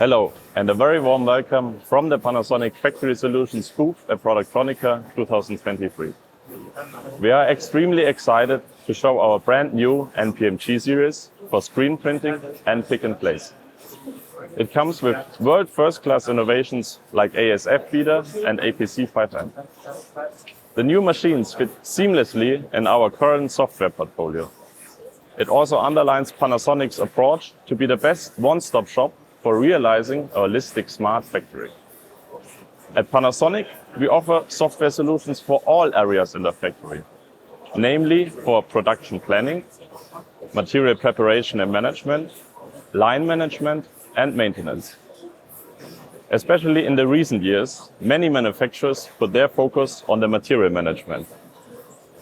Hello, and a very warm welcome from the Panasonic Factory Solutions booth at Productronica 2023. We are extremely excited to show our brand new NPMG series for screen printing and pick and place. It comes with world first-class innovations like ASF feeder and APC 5M. The new machines fit seamlessly in our current software portfolio. It also underlines Panasonic's approach to be the best one-stop shop for realizing a holistic smart factory. At Panasonic, we offer software solutions for all areas in the factory, namely for production planning, material preparation and management, line management, and maintenance. Especially in the recent years, many manufacturers put their focus on the material management.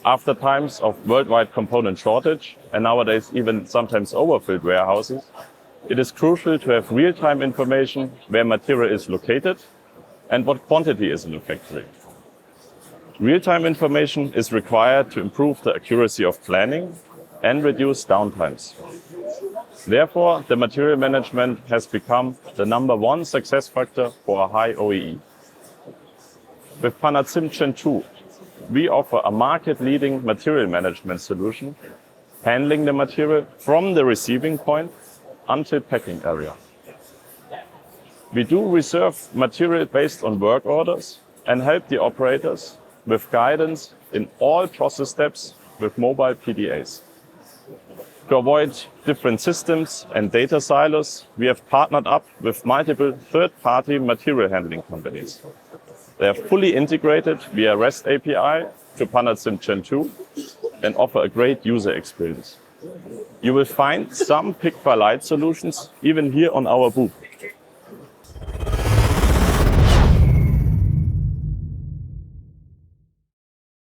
After times of worldwide component shortage, and nowadays even sometimes overfilled warehouses, it is crucial to have real-time information where material is located and what quantity is in the factory. Real-time information is required to improve the accuracy of planning and reduce downtimes. Therefore, the material management has become the #1 success factor for a high OEE. With Panasim Gen 2, we offer a market-leading material management solution, handling the material from the receiving point until packing area. We do reserve material based on work orders and help the operators with guidance in all process steps with mobile PDAs. To avoid different systems and data silos, we have partnered up with multiple third-party material handling companies. They are fully integrated via REST API to Panasim Gen 2 and offer a great user experience. You will find some pick-by-light solutions even here on our booth.